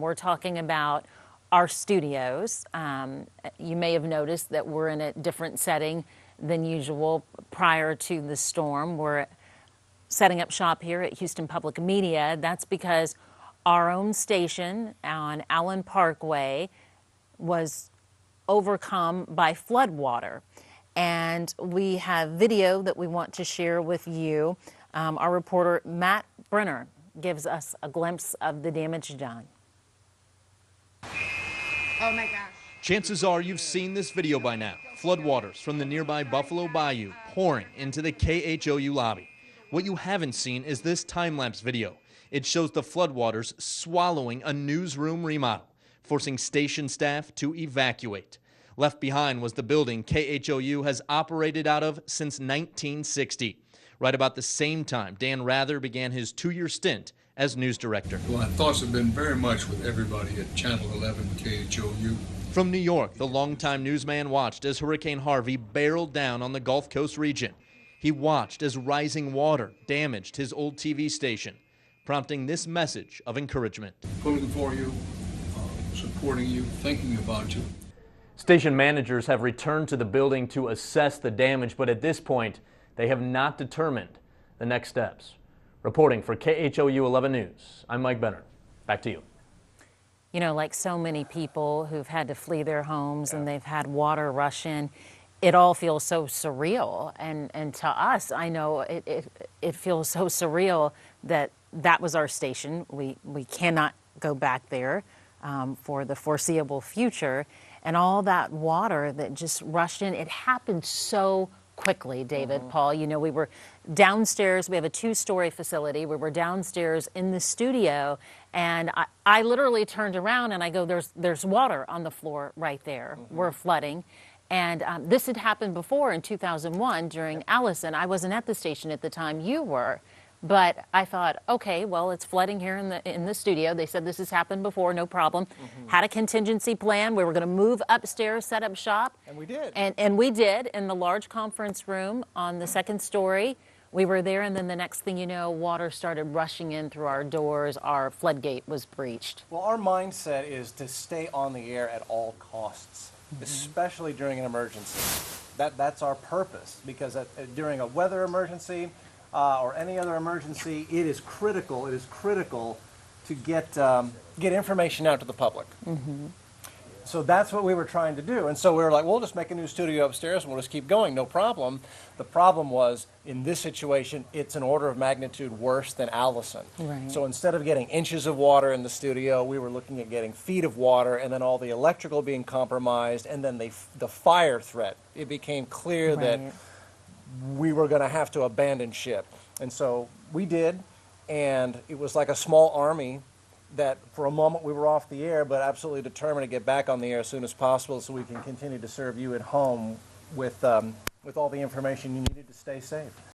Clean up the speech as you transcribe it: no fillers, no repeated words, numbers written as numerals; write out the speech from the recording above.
We're talking about our studios. You may have noticed that we're in a different setting than usual prior to the storm. We're setting up shop here at Houston Public Media. That's because our own station on Allen Parkway was overcome by floodwater. And we have video that we want to share with you. Our reporter Matt Brenner gives us a glimpse of the damage done. Oh my gosh. Chances are you've seen this video by now. Floodwaters from the nearby Buffalo Bayou pouring into the KHOU lobby. What you haven't seen is this time-lapse video. It shows the floodwaters swallowing a newsroom remodel, forcing station staff to evacuate. Left behind was the building KHOU has operated out of since 1960. Right about the same time, Dan Rather began his 2-year stint as news director. Well, my thoughts have been very much with everybody at Channel 11 KHOU. From New York, the longtime newsman watched as Hurricane Harvey barreled down on the Gulf Coast region. He watched as rising water damaged his old TV station, prompting this message of encouragement. Pulling for you, supporting you, thinking about you. Station managers have returned to the building to assess the damage, but at this point, they have not determined the next steps. Reporting for KHOU 11 News, I'm Mike Benner. Back to you. You know, like so many people who've had to flee their homes and they've had water rush in, it all feels so surreal. And to us, I know it feels so surreal that that was our station. We cannot go back there for the foreseeable future. And all that water that just rushed in, it happened so quickly, David, Paul. You know, we were downstairs. We have a 2-story facility. We were downstairs in the studio, and I literally turned around and I go, there's water on the floor right there. We're flooding. And this had happened before in 2001 during Allison. I wasn't at the station at the time. You were. But I thought, okay, well, it's flooding here in the studio. They said this has happened before, no problem. Had a contingency plan. We were going to move upstairs, set up shop. And we did. And we did in the large conference room on the 2nd story. We were there, and then the next thing you know, water started rushing in through our doors. Our floodgate was breached. Well, our mindset is to stay on the air at all costs, especially during an emergency. That's our purpose, because during a weather emergency, or any other emergency, it is critical. It is critical to get information out to the public. So that's what we were trying to do. And so we were like, we'll just make a new studio upstairs and we'll just keep going, no problem. The problem was, in this situation, it's an order of magnitude worse than Allison. Right. So instead of getting inches of water in the studio, we were looking at getting feet of water, and then all the electrical being compromised, and then the fire threat. It became clear that we were going to have to abandon ship. And so we did, and it was like a small army that for a moment we were off the air, but absolutely determined to get back on the air as soon as possible so we can continue to serve you at home with all the information you needed to stay safe.